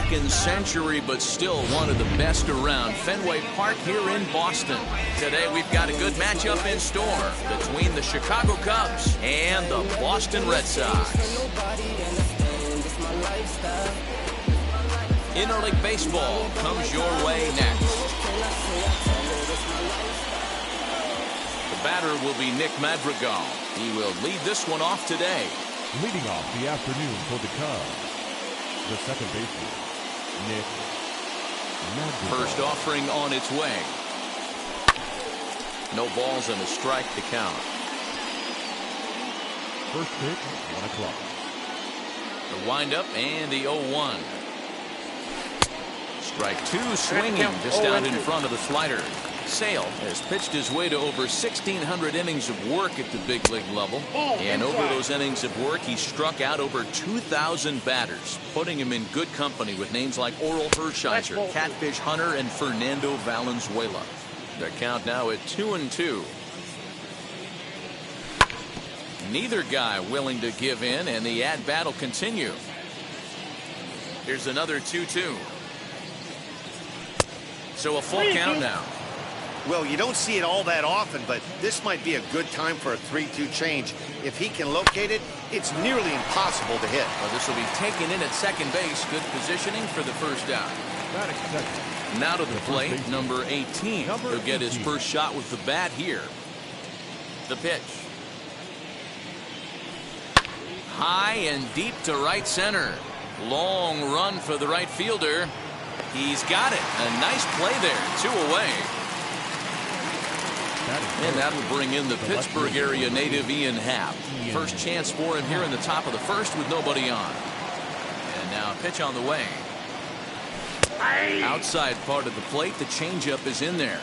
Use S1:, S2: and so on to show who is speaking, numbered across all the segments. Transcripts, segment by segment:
S1: 22nd century, but still one of the best around. Fenway Park here in Boston. Today we've got a good matchup in store between the Chicago Cubs and the Boston Red Sox. Interleague Baseball comes your way next. The batter will be Nick Madrigal. He will lead this one off today.
S2: Leading off the afternoon for the Cubs, the second baseman, Nick Madrigal.
S1: First offering on its way. No balls and a strike to count.
S2: First pitch, 1 o'clock.
S1: The windup and the 0-1. Strike two, swinging just out in front of the slider. Sale has pitched his way to over 1,600 innings of work at the big league level. And over those innings of work, he struck out over 2,000 batters, putting him in good company with names like Oral Hershiser, Catfish Hunter, and Fernando Valenzuela. Their count now at 2-2. Neither guy willing to give in, and the at-bat will continue. Here's another 2-2. So a full count now.
S3: Well, you don't see it all that often, but this might be a good time for a 3-2 change. If he can locate it, it's nearly impossible to hit.
S1: Well, this will be taken in at second base. Good positioning for the first out. Now to the plate, number 18. He'll get his first shot with the bat here. The pitch. High and deep to right center. Long run for the right fielder. He's got it. A nice play there. 2 away. And that will bring in the Pittsburgh area native Ian Happ. First chance for him here in the top of the first with nobody on. And now a pitch on the way. Outside part of the plate, the changeup is in there.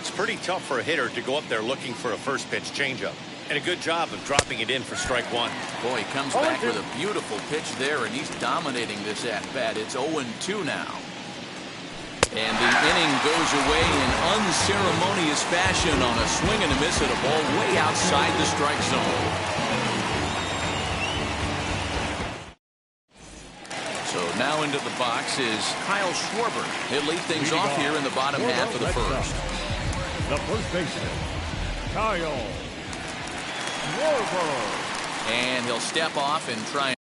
S3: It's pretty tough for a hitter to go up there looking for a first pitch changeup. And a good job of dropping it in for strike one.
S1: Boy, he comes back with a beautiful pitch there, and he's dominating this at-bat. It's 0-2 now. And the inning goes away in unceremonious fashion on a swing and a miss at a ball way outside the strike zone. So now into the box is Kyle Schwarber. He'll lead things off here in the bottom half of the first.
S2: The first baseman, Kyle Schwarber.
S1: And he'll step off and try.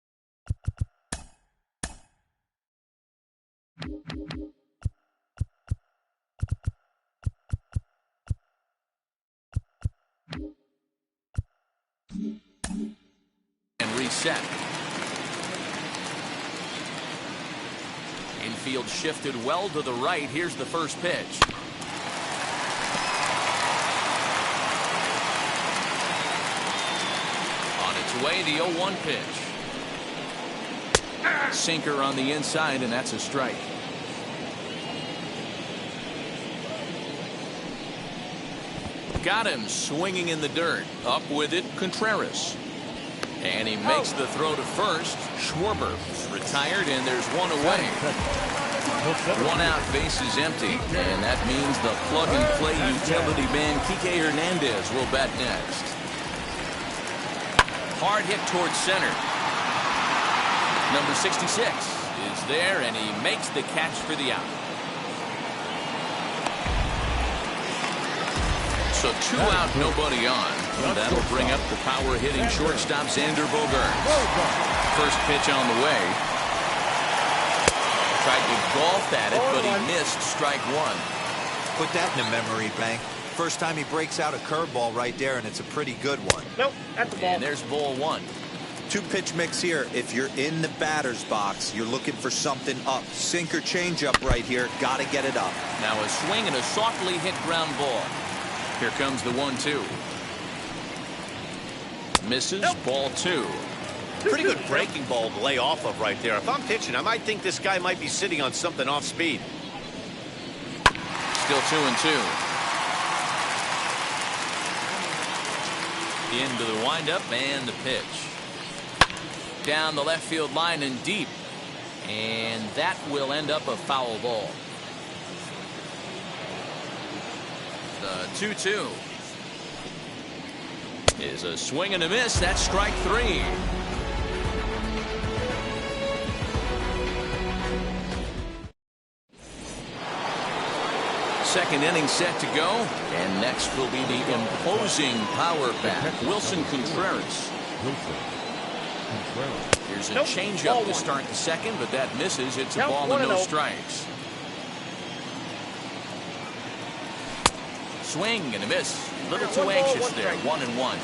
S1: And reset. Infield shifted well to the right. Here's the first pitch. On its way, the 0-1 pitch. Sinker on the inside, and that's a strike. Got him swinging in the dirt. Up with it, Contreras. And he makes the throw to first. Schwarber retired, and there's one away. One out, base is empty. And that means the plug-and-play utility man, Kike Hernandez, will bat next. Hard hit towards center. Number 66 is there, and he makes the catch for the out. So 2 out, nobody on. Well, that'll bring up the power-hitting shortstop Xander Bogaerts. First pitch on the way. Tried to golf at it, but he missed strike one.
S4: Put that in the memory bank. First time he breaks out a curveball right there, and it's a pretty good one.
S5: Nope, that's the ball.
S1: And there's ball one.
S4: 2-pitch mix here. If you're in the batter's box, you're looking for something up. Sinker changeup right here. Got to get it up.
S1: Now a swing and a softly hit ground ball. Here comes the 1-2. Misses. Nope. Ball 2.
S3: Pretty good breaking ball to lay off of right there. If I'm pitching, I might think this guy might be sitting on something off speed.
S1: Still 2-2. Into the windup and the pitch. Down the left field line and deep. And that will end up a foul ball. The 2-2 is a swing and a miss. That's strike 3. Second inning set to go. And next will be the imposing power bat, Wilson Contreras. Here's a changeup to start the second, but that misses. It's a ball and no strikes. Swing and a miss. A little too anxious there. 1-1.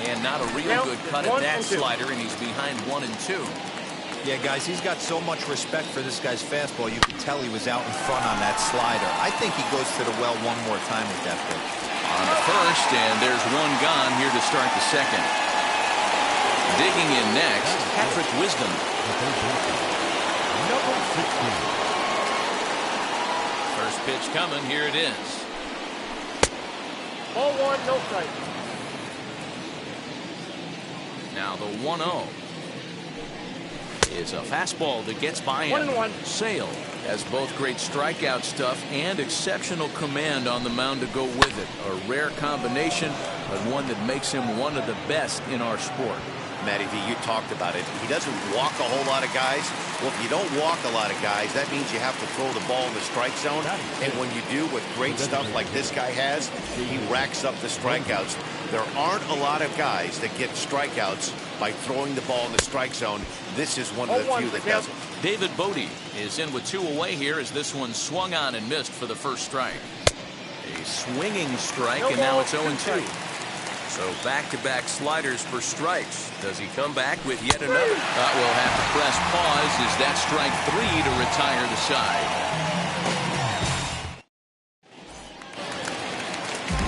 S1: And not a real good cut at that slider, and he's behind 1-2.
S4: Yeah, guys, he's got so much respect for this guy's fastball. You could tell he was out in front on that slider. I think he goes to the well one more time with that pitch.
S1: On the first, and there's one gone here to start the second. Digging in next, Patrick Wisdom.
S2: Number 16.
S1: First pitch coming. Here it is.
S5: Ball 1, no strike.
S1: Now the 1-0 is a fastball that gets by him.
S5: 1-1.
S1: Sale has both great strikeout stuff and exceptional command on the mound to go with it. A rare combination, but one that makes him one of the best in our sport.
S3: Matty V, you talked about it. He doesn't walk a whole lot of guys. Well, if you don't walk a lot of guys, that means you have to throw the ball in the strike zone. And when you do with great stuff like this guy has, he racks up the strikeouts. There aren't a lot of guys that get strikeouts by throwing the ball in the strike zone. This is one of the few that does it.
S1: David Bodie is in with 2 away here as this one swung on and missed for the first strike. A swinging strike, and now it's 0-2. So back-to-back sliders for strikes. Does he come back with yet another? We'll have to press pause as that strike 3 to retire the side.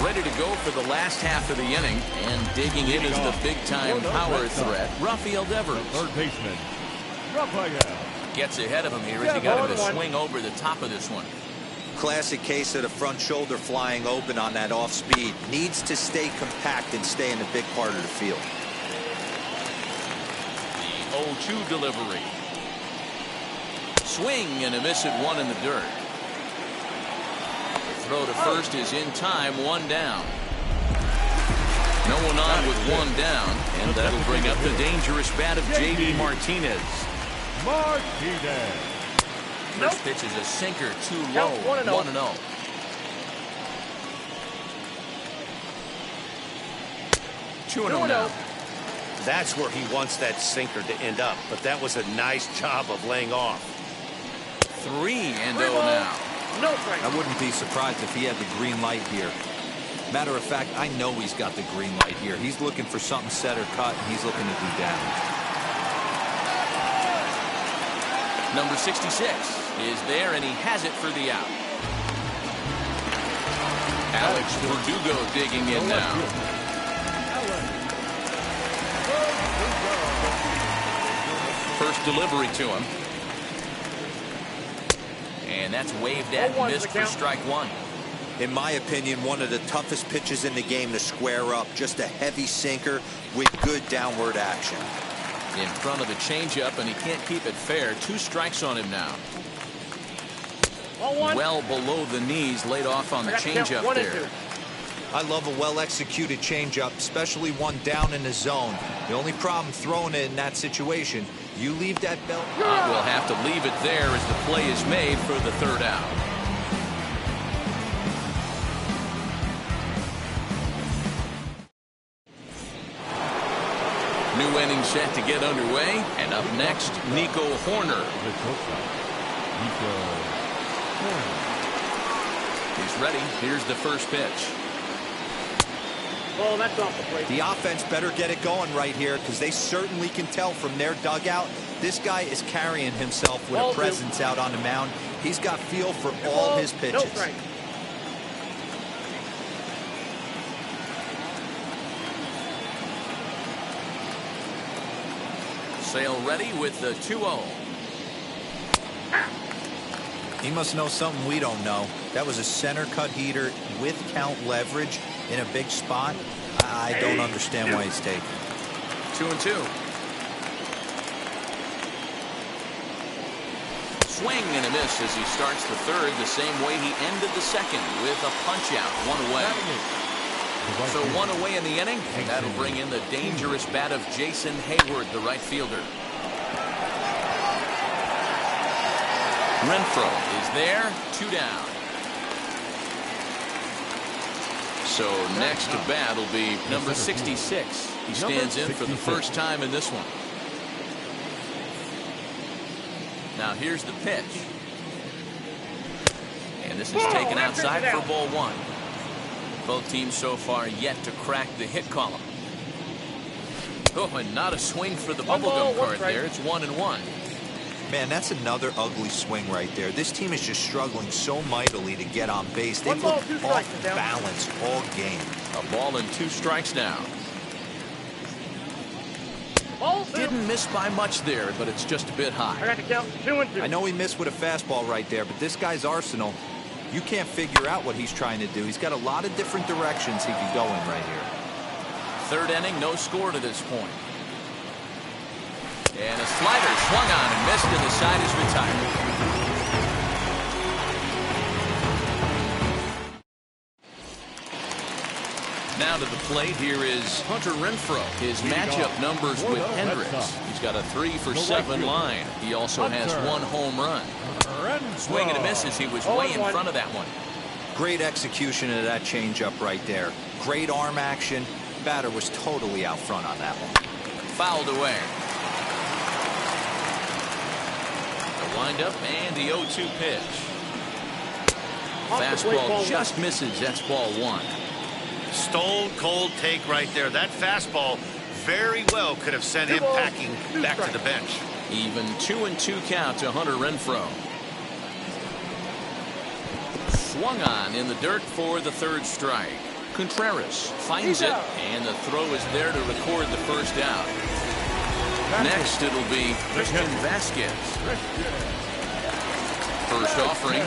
S1: Ready to go for the last half of the inning, and digging in is the big-time power threat, Rafael Devers.
S2: Third baseman, Rafael.
S1: Gets ahead of him here as he got him to swing over the top of this one.
S4: Classic case of the front shoulder flying open on that off speed. Needs to stay compact and stay in the big part of the field.
S1: The 0-2 delivery. Swing and a miss at 1 in the dirt. The throw to first is in time, 1 down. No one on with 1 down, and that'll bring up the dangerous bat of J.D. Martinez.
S2: Martinez.
S1: First pitch is a sinker, too low. 1-0. Two and 0 now.
S3: That's where he wants that sinker to end up, but that was a nice job of laying off.
S1: 3-0 now.
S5: No strike.
S4: I wouldn't be surprised if he had the green light here. Matter of fact, I know he's got the green light here. He's looking for something set or cut, and he's looking to do damage.
S1: Number 66 is there, and he has it for the out. Alex Verdugo digging in now. First delivery to him. And that's waved at, missed for strike 1.
S4: In my opinion, one of the toughest pitches in the game to square up. Just a heavy sinker with good downward action.
S1: In front of the changeup, and he can't keep it fair. 2 strikes on him now. Well below the knees, laid off on the changeup there.
S4: I love a well-executed changeup, especially one down in the zone. The only problem throwing it in that situation, you leave that belt.
S1: We'll have to leave it there as the play is made for the 3rd out. New inning set to get underway, and up next, Nico Hoerner. He's ready. Here's the first pitch.
S5: Oh, that's off the plate.
S4: The offense better get it going right here, because they certainly can tell from their dugout this guy is carrying himself with a presence out on the mound. He's got feel for all his pitches.
S5: No strike.
S1: Sale ready with the 2-0.
S4: He must know something we don't know. That was a center cut heater with count leverage in a big spot. I don't understand why he's taken.
S1: 2-2. Swing and a miss as he starts the 3rd the same way he ended the 2nd with a punch out, 1 away. So 1 away in the inning, and that'll bring in the dangerous bat of Jason Hayward, the right fielder. Renfroe is there, 2 down. So next to bat will be number 66. He stands in for the first time in this one. Now here's the pitch. And this is taken outside for ball 1. Both teams so far yet to crack the hit column. Oh, and not a swing for the bubblegum card there. It's 1-1.
S4: Man, that's another ugly swing right there. This team is just struggling so mightily to get on base. They've looked off balance all game.
S1: A ball and 2 strikes now. Didn't miss by much there, but it's just a bit high.
S5: I got to count 2-2.
S4: I know he missed with a fastball right there, but this guy's arsenal, you can't figure out what he's trying to do. He's got a lot of different directions he could go in right here.
S1: 3rd inning, no score to this point. And a slider swung on and missed, and the side is retired. Now to the plate, here is Hunter Renfroe. His matchup numbers with Hendricks. He's got a 3-for-7 line. He also has 1 home run. Swing and a miss as he was way in front of that one.
S4: Great execution of that changeup right there. Great arm action. Batter was totally out front on that one.
S1: Fouled away. The windup and the 0-2 pitch. Fastball just misses. That's ball 1.
S3: Stone cold take right there. That fastball very well could have sent him packing back to the bench.
S1: Even 2-2 count to Hunter Renfroe. Swung on in the dirt for the 3rd strike. Contreras finds it, and the throw is there to record the first out. Next, it'll be Christian Vasquez. First offering.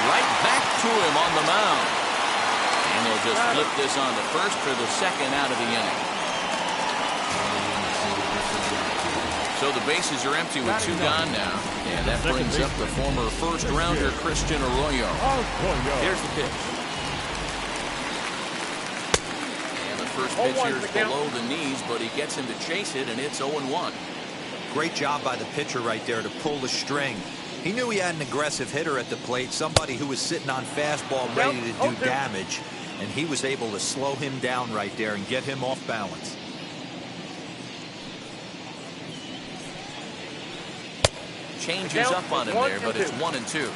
S1: Right back to him on the mound. And they'll just flip this on to first for the 2nd out of the inning. So the bases are empty with 2 gone now. And that brings up the former first-rounder Christian Arroyo. Here's the pitch. And the first pitch here is below the knees, but he gets him to chase it, and it's 0-1.
S4: Great job by the pitcher right there to pull the string. He knew he had an aggressive hitter at the plate, somebody who was sitting on fastball ready to do damage, and he was able to slow him down right there and get him off balance.
S1: Changes up on him there, but it's 1-2.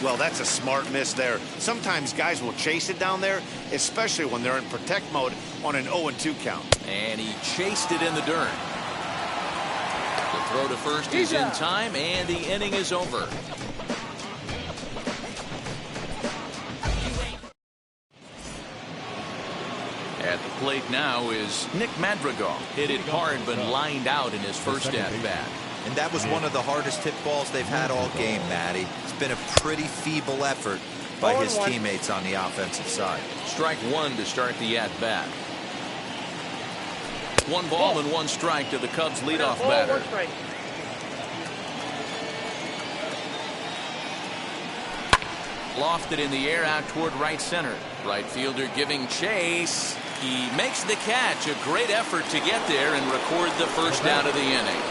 S3: Well, that's a smart miss there. Sometimes guys will chase it down there, especially when they're in protect mode on an 0-2 count.
S1: And he chased it in the dirt. The throw to first is in time, and the inning is over. At the plate now is Nick Madrigal. Hit it hard, but lined out in his first at-bat.
S4: And that was one of the hardest hit balls they've had all game, Matty. It's been a pretty feeble effort by his teammates on the offensive side.
S1: Strike 1 to start the at-bat. 1 ball and 1 strike to the Cubs leadoff batter. Lofted in the air out toward right center. Right fielder giving chase. He makes the catch. A great effort to get there and record the first out of the inning.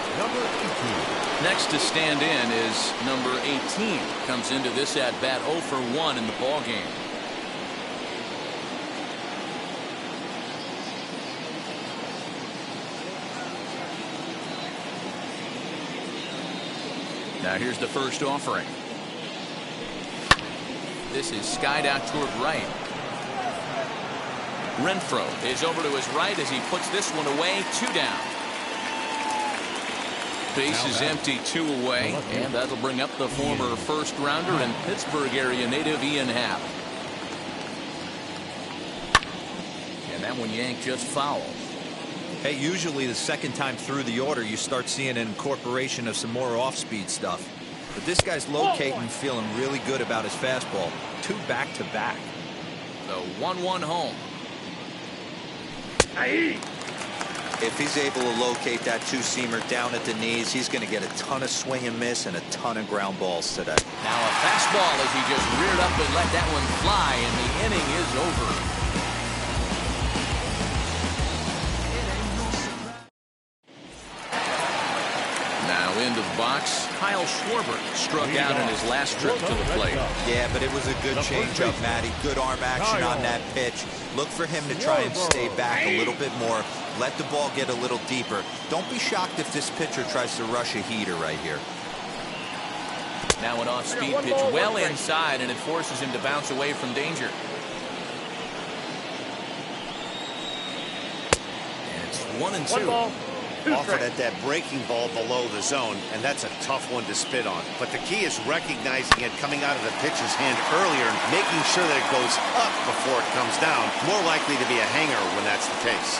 S1: Next to stand in is number 18. Comes into this at-bat 0 for 1 in the ballgame. Now here's the first offering. This is skied out toward right. Renfroe is over to his right as he puts this one away. 2 down. Base is empty, 2 away, and that'll bring up the former first-rounder and Pittsburgh area native Ian Happ. And that one yanked just foul.
S4: Hey, usually the second time through the order you start seeing an incorporation of some more off-speed stuff. But this guy's locating, feeling really good about his fastball. 2 back-to-back.
S1: The 1-1 home.
S4: If he's able to locate that 2-seamer down at the knees, he's going to get a ton of swing and miss and a ton of ground balls today.
S1: Now a fastball as he just reared up and let that one fly, and the inning is over. Now into the Rocks, Kyle Schwarber struck out in his last trip to the plate.
S4: Yeah, but it was a good changeup, Matty. Good arm action on that pitch. Look for him to try and stay back a little bit more. Let the ball get a little deeper. Don't be shocked if this pitcher tries to rush a heater right here.
S1: Now an off-speed pitch well inside, and it forces him to bounce away from danger. And it's 1-2.
S3: Offered at that breaking ball below the zone, and that's a tough one to spit on. But the key is recognizing it coming out of the pitcher's hand earlier and making sure that it goes up before it comes down. More likely to be a hanger when that's the case.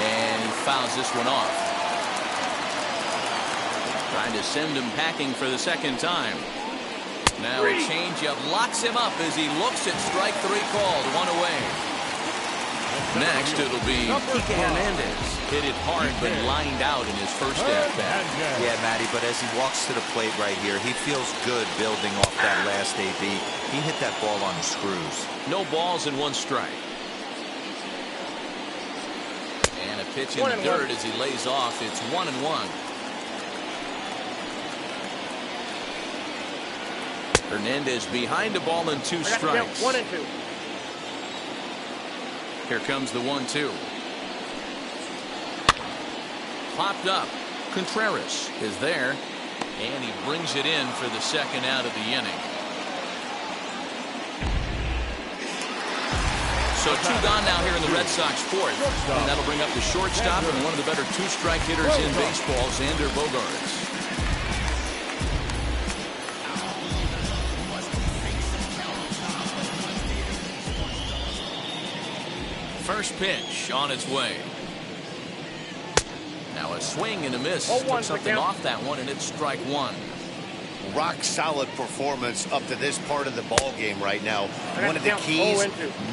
S1: And he fouls this one off. Trying to send him packing for the second time. Now a changeup locks him up as he looks at strike 3 called. 1 away. Next, it'll be Kike Hernandez. Hit it hard, but lined out in his first at-bat.
S4: Yeah, Matty, but as he walks to the plate right here, he feels good building off that last AB. He hit that ball on the screws.
S1: No balls and 1 strike. And a pitch in the dirt as he lays off. It's 1-1. Hernandez behind the ball and 2 strikes.
S5: 1-2.
S1: Here comes the 1-2. Popped up. Contreras is there, and he brings it in for the second out of the inning. So 2 gone now here in the Red Sox 4th. And that'll bring up the shortstop and one of the better 2-strike hitters in baseball, Xander Bogaerts. First pitch on its way. Now a swing and a miss. Took something off that one, and it's strike 1.
S3: Rock solid performance up to this part of the ball game right now. One of the keys,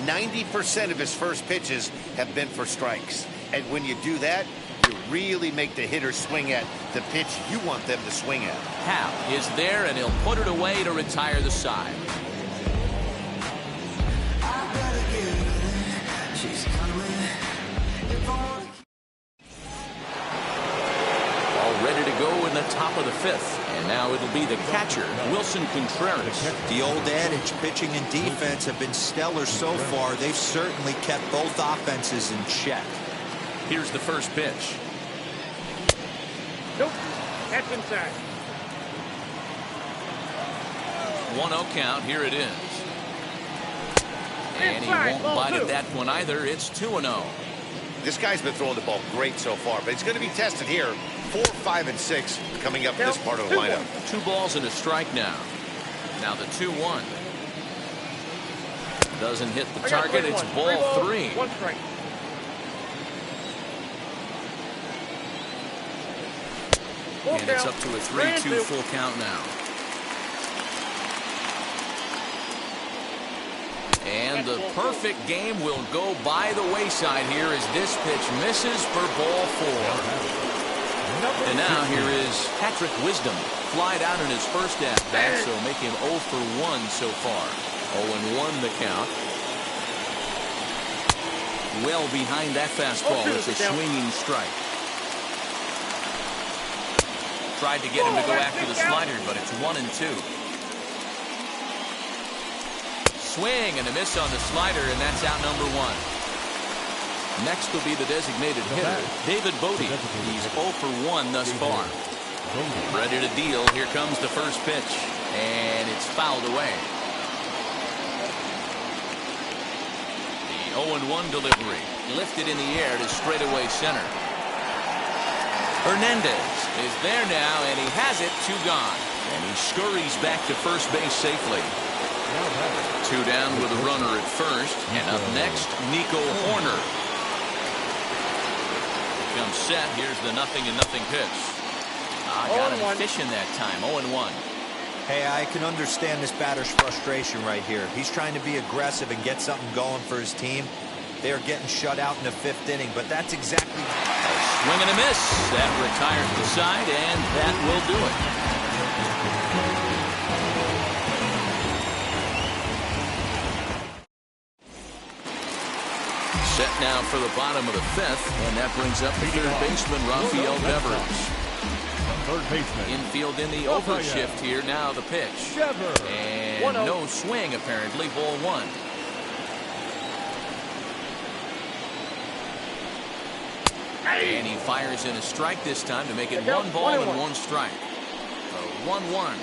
S3: 90% of his first pitches have been for strikes. And when you do that, you really make the hitter swing at the pitch you want them to swing at.
S1: Hal is there, and he'll put it away to retire the side. All ready to go in the top of the 5th. And now it'll be the catcher, Wilson Contreras.
S4: The old adage, pitching and defense have been stellar so far. They've certainly kept both offenses in check.
S1: Here's the first pitch.
S5: Nope. That's inside.
S1: 1-0 count. Here it is. And he won't bite at that one either. It's 2-0.
S3: This guy's been throwing the ball great so far, but it's going to be tested here. 4, 5, and 6 coming up this part of the lineup.
S1: 2 balls and a strike now. Now the 2-1. Doesn't hit the target. It's ball 3.
S5: 1 strike.
S1: And it's up to a 3-2 full count now. And the perfect game will go by the wayside here as this pitch misses for ball 4. And now here is Patrick Wisdom. Flied out in his first at-bat, so make him 0 for 1 so far. 0-1 the count. Well behind that fastball. It's a swinging strike. Tried to get him to go after the slider, but it's 1-2. Swing and a miss on the slider, and that's out number 1. Next will be the designated hitter, David Bote. He's 0 for 1 thus far. Ready to deal. Here comes the first pitch, and it's fouled away. The 0-1 delivery lifted in the air to straightaway center. Hernandez is there now, and he has it. 2 gone, and he scurries back to first base safely. 2 down with a runner at first, and up next, Nico Hoerner. Comes set. Here's the 0-0 pitch. Got him fishing that time. 0-1.
S4: Hey, I can understand this batter's frustration right here. He's trying to be aggressive and get something going for his team. They are getting shut out in the 5th inning, but that's exactly...
S1: Swing and a miss. That retires the side, and that will do it. Set now for the bottom of the fifth, and that brings up the third baseman, Rafael Devers.
S2: Third baseman.
S1: Infield in the overshift here. Now the pitch. And no swing, apparently. Ball one. And he fires in a strike this time to make it 1 ball and 1 strike. A 1-1.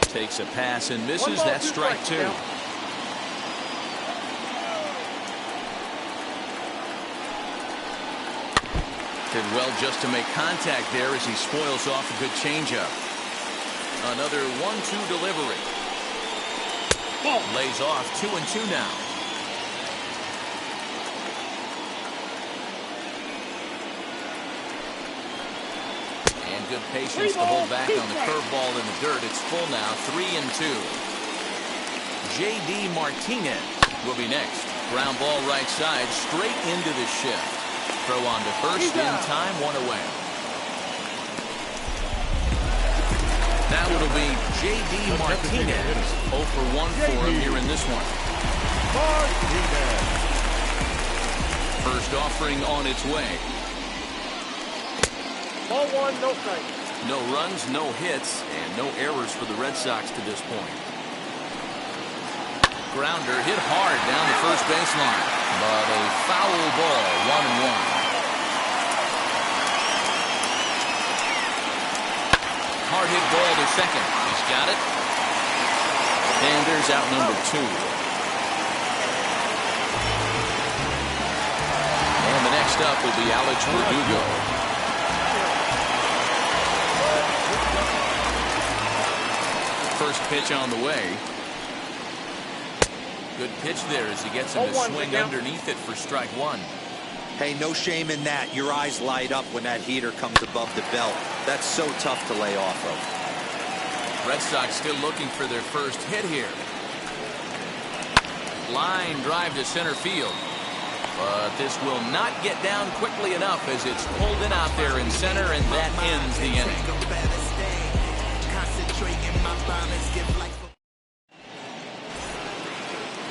S1: Takes a pass and misses. That's strike 2. Did well just to make contact there as he spoils off a good changeup. Another 1-2 delivery. Lays off 2-2 now. And good patience to hold back on the curveball in the dirt. It's full now, 3-2. J.D. Martinez will be next. Ground ball right side, straight into the shift. Throw on to first in time, 1 away. Now it'll be J.D. Martinez. 0 for 1 for him here in this one. First offering on its way.
S5: Ball 1, no strike.
S1: No runs, no hits, and no errors for the Red Sox to this point. Grounder hit hard down the first baseline, but a foul ball, 1-1. Hard hit ball to second. He's got it. And there's out number 2. And the next up will be Alex Verdugo. First pitch on the way. Good pitch there as he gets him to swing underneath it for strike 1.
S4: Hey, no shame in that. Your eyes light up when that heater comes above the belt. That's so tough to lay off of.
S1: Red Sox still looking for their first hit here. Line drive to center field. But this will not get down quickly enough as it's pulled in out there in center, and that ends the inning.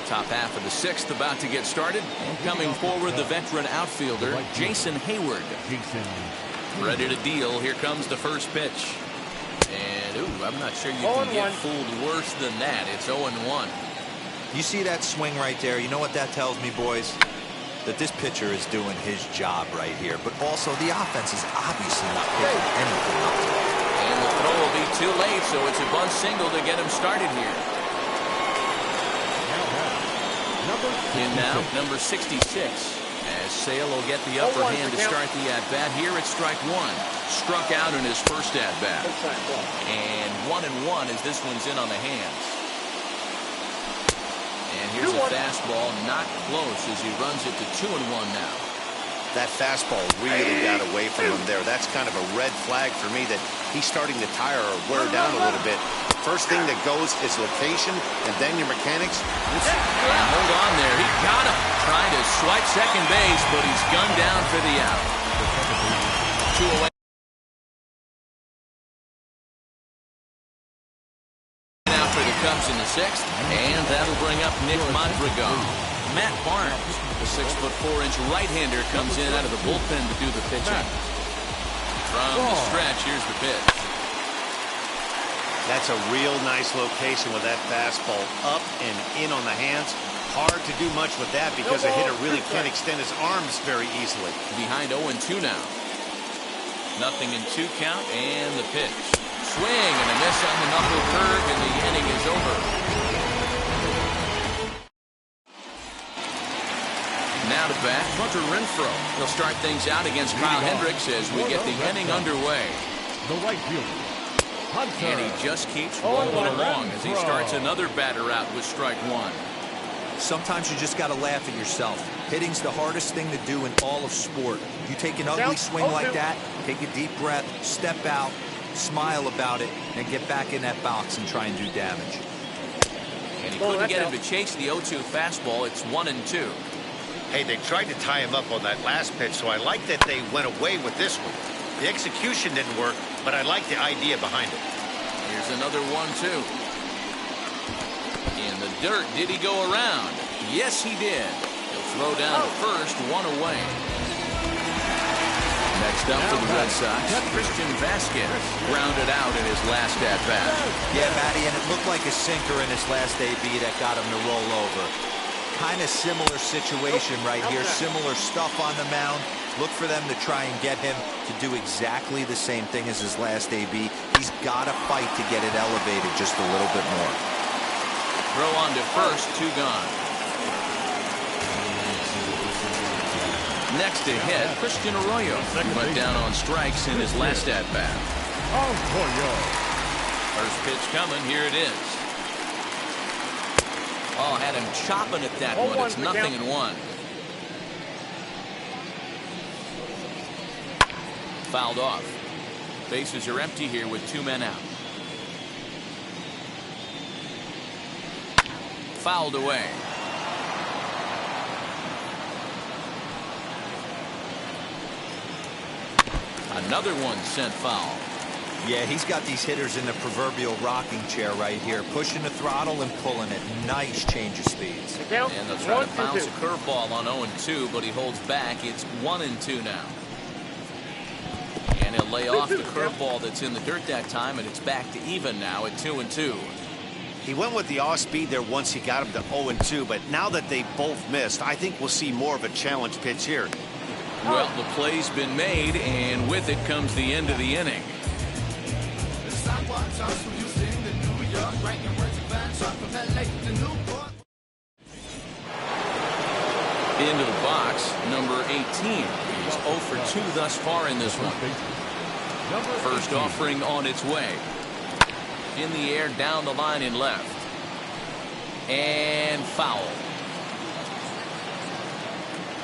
S1: Top half of the 6th about to get started. And coming forward, the veteran outfielder, Jason Hayward. Ready to deal. Here comes the first pitch. And, ooh, I'm not sure you can get fooled worse than that. It's 0-1.
S4: You see that swing right there? You know what that tells me, boys? That this pitcher is doing his job right here. But also, the offense is obviously not picking anything up.
S1: And the throw will be too late, so it's a bunt single to get him started here. In now, number 66, as Sale will get the upper hand to start the at-bat. Here it's strike 1. Struck out in his first at-bat. And 1-1 as this one's in on the hands. And here's a fastball, not close as he runs it to 2-1 now.
S3: That fastball really got away from him there. That's kind of a red flag for me that he's starting to tire or wear down a little bit. First thing that goes is location, and then your mechanics.
S1: And hold on there. He got him. Trying to swipe second base, but he's gunned down for the out. 2 away. Now for the Cubs in the 6th, and that'll bring up Nick Madrigal. Matt Barnes, the 6'4" right-hander, comes in out of the bullpen to do the pitching. From the stretch, here's the pitch.
S3: That's a real nice location with that fastball up and in on the hands. Hard to do much with that because a hitter really can't extend his arms very easily.
S1: Behind 0-2 now. Nothing in 2 count, and the pitch. Swing and a miss on the knuckle curve, and the inning is over. Now to bat, Hunter Renfroe. He'll start things out against Kyle Hendricks as we get the inning underway.
S2: The right fielder.
S1: And he just keeps rolling along as he starts another batter out with strike 1.
S4: Sometimes you just got to laugh at yourself. Hitting's the hardest thing to do in all of sport. You take an ugly swing like that, take a deep breath, step out, smile about it, and get back in that box and try and do damage.
S1: And he couldn't get him to chase the 0-2 fastball. It's 1-2.
S3: Hey, they tried to tie him up on that last pitch, so I like that they went away with this one. The execution didn't work, but I like the idea behind it.
S1: Here's another 1-2. In the dirt, did he go around? Yes, he did. He'll Throw down to first, one away. Next up for the Red Sox, Christian Vasquez grounded out in his last at-bat.
S4: Yeah, Matty, and it looked like a sinker in his last AB that got him to roll over. Kind of similar situation right here, similar stuff on the mound. Look for them to try and get him to do exactly the same thing as his last AB. He's got to fight to get it elevated just a little bit more.
S1: Throw on to first, 2 gone. Next to hit, Christian Arroyo went down on strikes in his last at-bat. First pitch coming, here it is. Oh, had him chopping at that one. It's 0-1. Fouled off. Bases are empty here with 2 men out. Fouled away. Another one sent foul.
S4: Yeah, he's got these hitters in the proverbial rocking chair right here, pushing the throttle and pulling it. Nice change of speeds.
S1: And they'll try to bounce a curveball on 0-2, but he holds back. It's 1-2 now. And he'll lay off the curveball that's in the dirt that time, and it's back to even now at 2-2.
S3: He went with the off speed there once he got him to 0-2, but now that they both missed, I think we'll see more of a challenge pitch here.
S1: Well, the play's been made, and with it comes the end of the inning. Into the box, number 18. He's 0 for 2 thus far in this one. First offering on its way. In the air, down the line in left. And foul.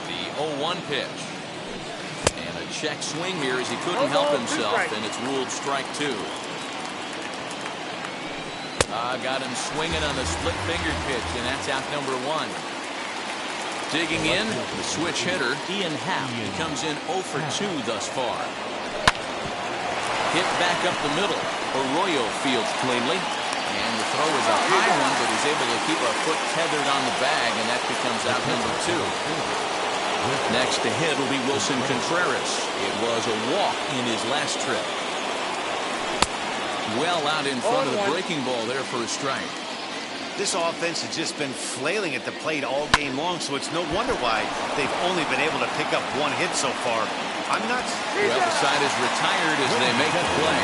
S1: The 0-1 pitch. And a check swing here as he couldn't help himself, and it's ruled strike 2. Got him swinging on the split-fingered pitch, and that's out number 1. Digging in, the switch hitter, Ian Happ. He comes in 0 for 2 thus far. Hit back up the middle. Arroyo fields cleanly. And the throw is a high one, but he's able to keep a foot tethered on the bag, and that becomes out number 2. Next to hit will be Wilson Contreras. It was a walk in his last trip. Well out in front of the breaking ball there for a strike.
S3: This offense has just been flailing at the plate all game long, so it's no wonder why they've only been able to pick up 1 hit so far. I'm nuts.
S1: Well, the side is retired as they make the play.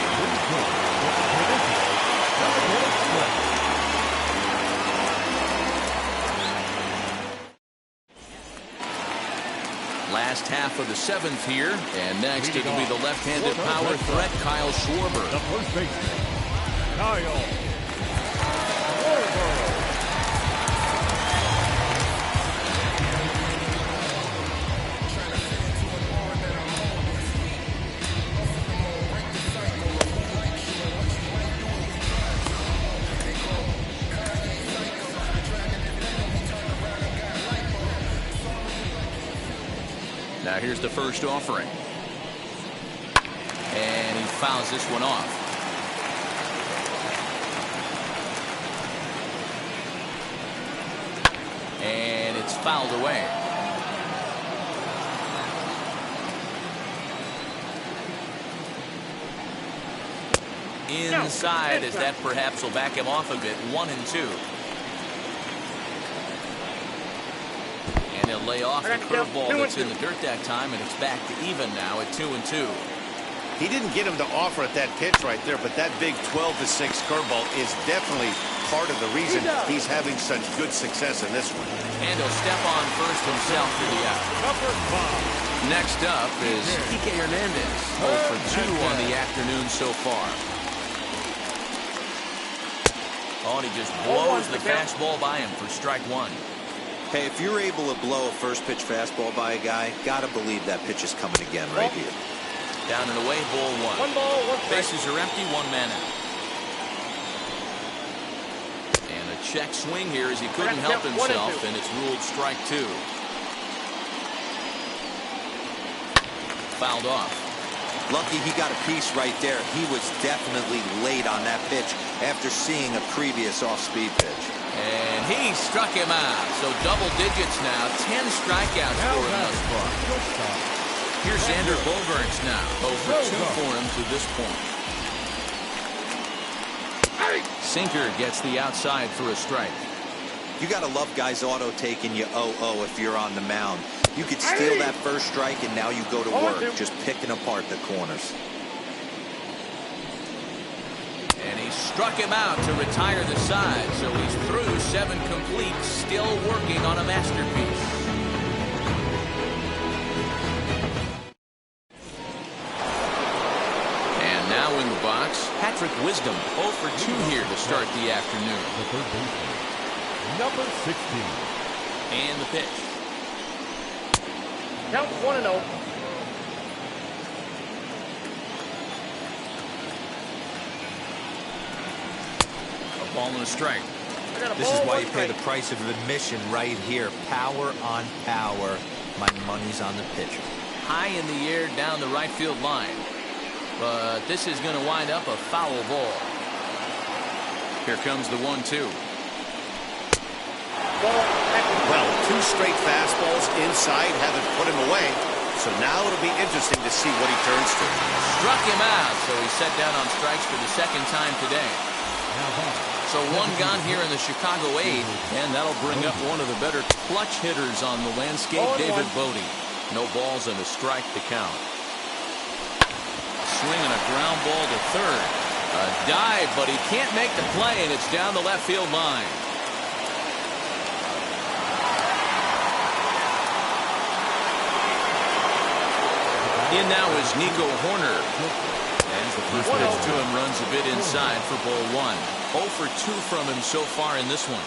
S1: Last half of the 7th here, and next it'll be the left-handed power threat, Kyle Schwarber.
S2: The first baseman, Kyle Schwarber.
S1: Now here's the first offering. And he fouls this one off. And it's fouled away. Inside, as that perhaps will back him off a bit. 1-2. And he'll lay off the curveball that's in the dirt that time, and it's back to even now at 2-2.
S3: He didn't get him to offer at that pitch right there, but that big 12-6 curveball is definitely part of the reason he's having such good success in this one.
S1: And he'll step on first himself for the out. Next up is Kike Hernandez, 0 for 2 on the afternoon so far. Oh, and he just blows the fastball by him for strike 1.
S4: Hey, if you're able to blow a first pitch fastball by a guy, gotta believe that pitch is coming again right here.
S1: Down and away, ball 1.
S5: 1 ball, 1 strike.
S1: Bases are empty, 1 man out. And a check swing here as he couldn't help himself, and it's ruled strike 2. Fouled off.
S4: Lucky he got a piece right there. He was definitely late on that pitch after seeing a previous off-speed pitch.
S1: And he struck him out. So double digits now. 10 strikeouts for him thus far. Here's Xander Bogaerts now. 0 for 2 for him to this point. Sinker gets the outside for a strike.
S4: You got to love guys auto taking you 0-0 if you're on the mound. You could steal that first strike and now you go to work just picking apart the corners.
S1: And he struck him out to retire the side. So he's through 7 complete, still working on a masterpiece. And now in the box, Patrick Wisdom 0 for 2 here to start the afternoon.
S2: The third baseman, number 16.
S1: And the pitch.
S5: Count 1-0.
S1: A ball and a strike.
S4: This is why you pay the price of admission right here. Power on power. My money's on the pitcher.
S1: High in the air down the right field line. But this is going to wind up a foul ball. Here comes the 1-2.
S3: Well, 2 straight fastballs inside haven't put him away. So now it'll be interesting to see what he turns to.
S1: Struck him out, so he's set down on strikes for the 2nd time today. So 1 gone here in the Chicago 8th, and that'll bring up one of the better clutch hitters on the landscape, David Bote. No balls and a strike to count. Swinging a ground ball to third. A dive, but he can't make the play, and it's down the left field line. In now is Nico Hoerner. As the first pitch to him runs a bit inside for ball 1. 0 for 2 from him so far in this one.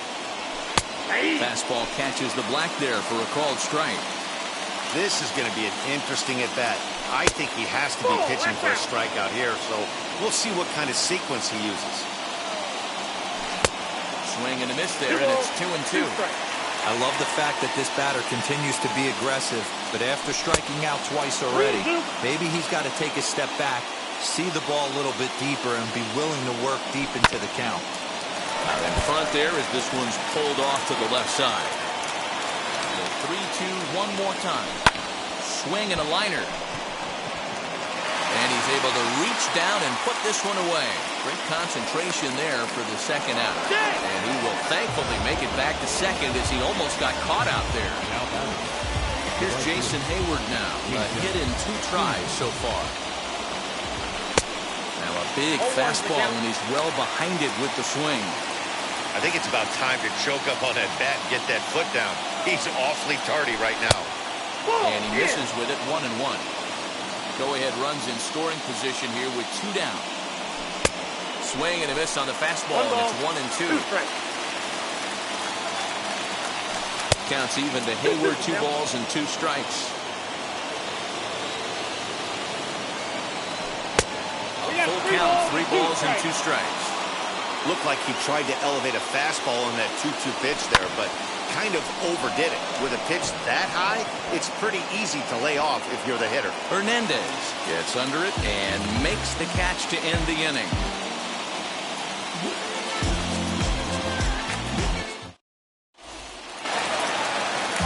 S1: Fastball catches the black there for a called strike.
S3: This is going to be an interesting at-bat. I think he has to be pitching for a strikeout here, so we'll see what kind of sequence he uses.
S1: Swing and a miss there, and it's 2-2.
S4: I love the fact that this batter continues to be aggressive, but after striking out twice already, maybe he's got to take a step back, see the ball a little bit deeper, and be willing to work deep into the count.
S1: Out in front there as this one's pulled off to the left side. So 3-2 one more time. Swing and a liner. And he's able to reach down and put this one away. Great concentration there for the 2nd out. And he will thankfully make it back to 2nd as he almost got caught out there. Here's Jason Hayward now. A hit in 2 tries so far. Now a big fastball, and he's well behind it with the swing.
S3: I think it's about time to choke up on that bat and get that foot down. He's awfully tardy right now.
S1: And he misses with it, 1-1. Go-ahead runs in scoring position here with 2 down. Swing and a miss on the fastball, and it's 1-2. Counts even to Hayward, 2 balls and 2 strikes. A full count, 3 balls and 2 strikes.
S3: Looked like he tried to elevate a fastball on that 2-2 pitch there, but kind of overdid it. With a pitch that high, it's pretty easy to lay off if you're the hitter.
S1: Hernandez gets under it and makes the catch to end the inning.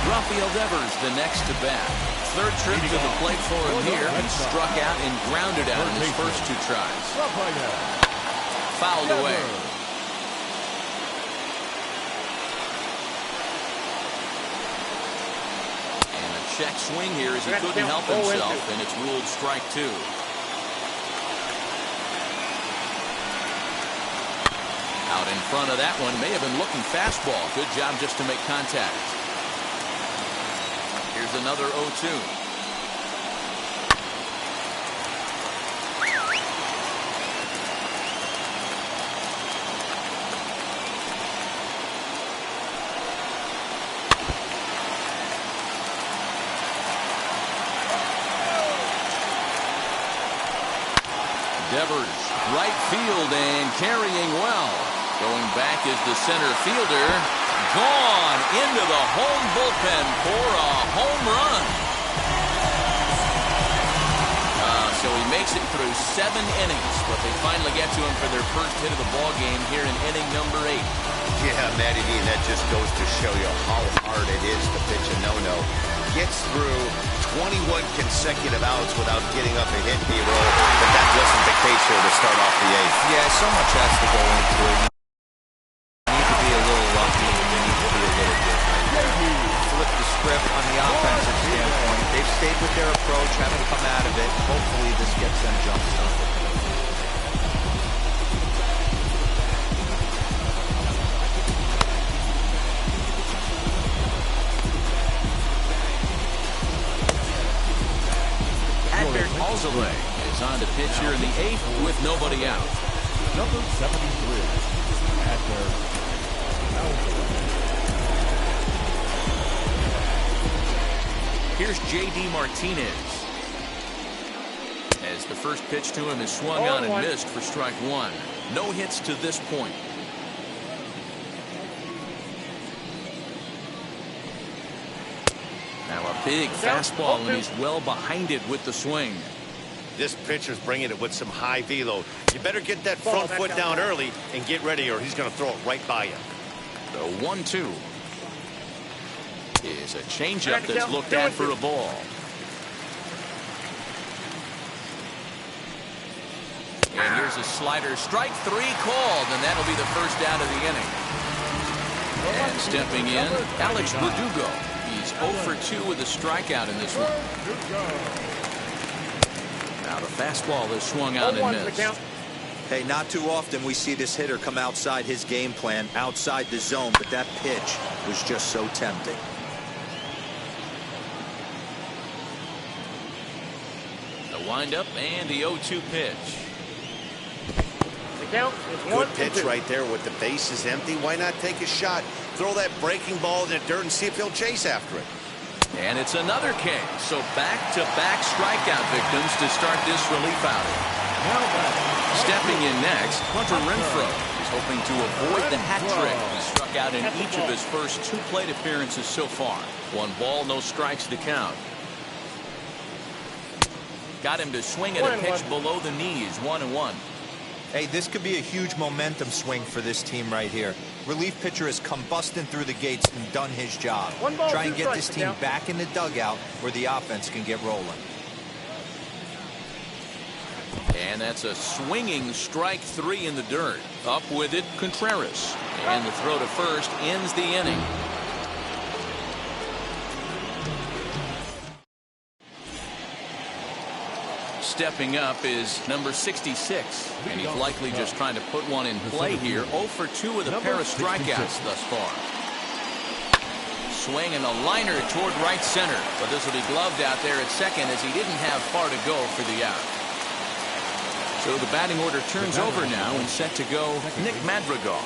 S1: Rafael Devers the next to bat. 3rd trip to the plate for him here. He struck out and grounded out in his first 2 tries. Fouled away. And a check swing here as he couldn't help himself, and it's ruled strike 2. Out in front of that one, may have been looking fastball. Good job just to make contact. Here's another 0-2. Devers, right field and carrying well. Going back is the center fielder. Gone into the home bullpen for a home run. So he makes it through 7 innings, but they finally get to him for their first hit of the ball game here in inning number 8.
S3: Yeah, Matty D, that just goes to show you how hard it is to pitch a no-no. Gets through 21 consecutive outs without getting up a hit, D-roll, but that wasn't the case here to start off the 8th.
S4: Yeah, so much has to go into it. You need to be a little lucky, and you need to be a little good right there. Flip the script on the offensive standpoint. They've stayed with their approach, haven't come out of it. Hopefully this gets them jump-started.
S1: Adbert Alzolay is on to pitch here in the 8th with nobody out.
S2: Number 73, Adbert Alzolay.
S1: Here's J.D. Martinez. As the first pitch to him is swung on and missed for strike 1. No hits to this point. Now a big fastball, and he's well behind it with the swing.
S3: This pitcher's bringing it with some high velo. You better get that front foot down early and get ready, or he's going to throw it right by you.
S1: The 1-2 is a changeup that's looked at for a ball. And here's a slider. Strike 3 called, and that'll be the first out of the inning. And stepping in, Alex Verdugo. He's 0 for 2 with a strikeout in this one. Now the fastball is swung out and missed.
S4: Hey, not too often we see this hitter come outside his game plan, outside the zone, but that pitch was just so tempting.
S1: The windup and the 0-2 pitch.
S3: Good pitch right there with the bases empty. Why not take a shot? Throw that breaking ball in the dirt and see if he'll chase after it.
S1: And it's another K. So back-to-back strikeout victims to start this relief outing. Stepping in next, Hunter Renfroe is hoping to avoid the hat trick. He struck out in each of his first 2 plate appearances so far. 1 ball, no strikes to count. Got him to swing at a pitch below the knees, 1-1.
S4: Hey, this could be a huge momentum swing for this team right here. Relief pitcher has come busting through the gates and done his job. Try and get this team back in the dugout where the offense can get rolling.
S1: And that's a swinging strike 3 in the dirt. Up with it, Contreras. And the throw to first ends the inning. Stepping up is number 66, and he's likely just trying to put one in play here. 0 for 2 with a pair of strikeouts thus far. Swing and a liner toward right center, but this will be gloved out there at second as he didn't have far to go for the out. So the batting order turns over now, and set to go Nick Madrigal.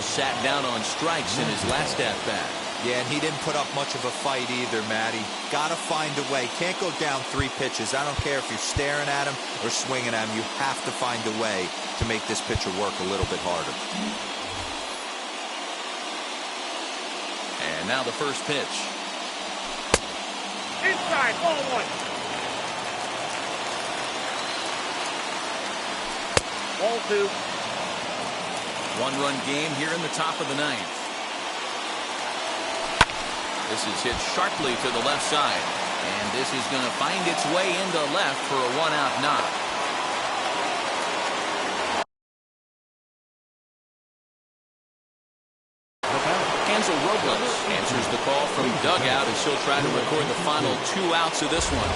S1: Sat down on strikes in his last at-bat.
S4: Yeah, and he didn't put up much of a fight either, Matty. Gotta find a way. Can't go down 3 pitches. I don't care if you're staring at him or swinging at him. You have to find a way to make this pitcher work a little bit harder.
S1: And now the first pitch.
S5: Inside, ball 1. Ball 2.
S1: 1-run game here in the top of the 9th. This is hit sharply to the left side, and this is going to find its way into left for a 1-out knock. Hansel Robles answers the call from dugout as he'll try to record the final 2 outs of this one.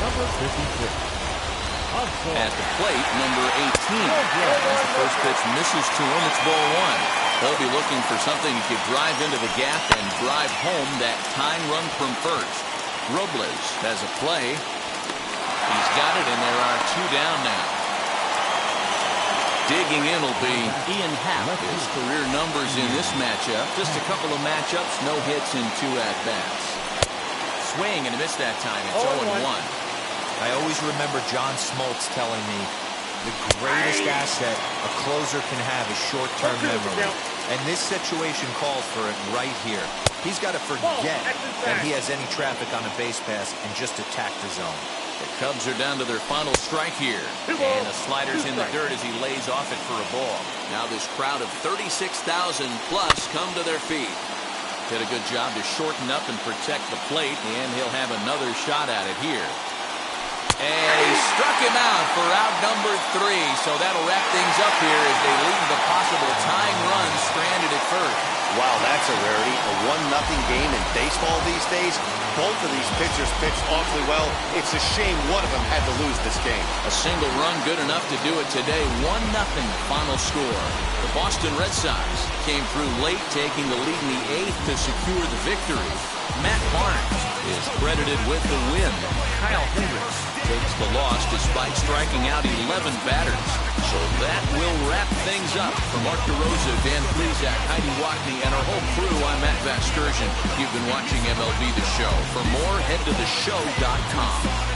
S2: Number 56.
S1: At the plate, number 18. As the first pitch misses to him, it's ball 1. They'll be looking for something he could drive into the gap and drive home that tying run from first. Robles has a play. He's got it, and there are 2 down now. Digging in will be Ian Happ. His career numbers in this matchup. Just a couple of matchups, no hits in 2 at-bats. Swing and a miss that time. It's 0-1.
S4: I always remember John Smoltz telling me, The greatest asset a closer can have is short-term memory. And this situation calls for it right here. He's got to forget that he has any traffic on a base pass and just attack the zone.
S1: The Cubs are down to their final strike here. And the slider's in the dirt as he lays off it for a ball. Now this crowd of 36,000 plus come to their feet. Did a good job to shorten up and protect the plate, and he'll have another shot at it here. And he struck him out for out number 3, so that'll wrap things up here as they leave the possible tying run stranded at first.
S3: Wow, that's a rarity. A 1-0 game in baseball these days. Both of these pitchers pitched awfully well. It's a shame one of them had to lose this game.
S1: A single run good enough to do it today. 1-0 final score. The Boston Red Sox came through late, taking the lead in the 8th to secure the victory. Matt Barnes is credited with the win. Kyle Hendricks takes the loss despite striking out 11 batters. So that will wrap things up. For Mark DeRosa, Dan Plesac, Heidi Watney, and our whole crew, I'm Matt Vasgersian. You've been watching MLB The Show. For more, head to theshow.com.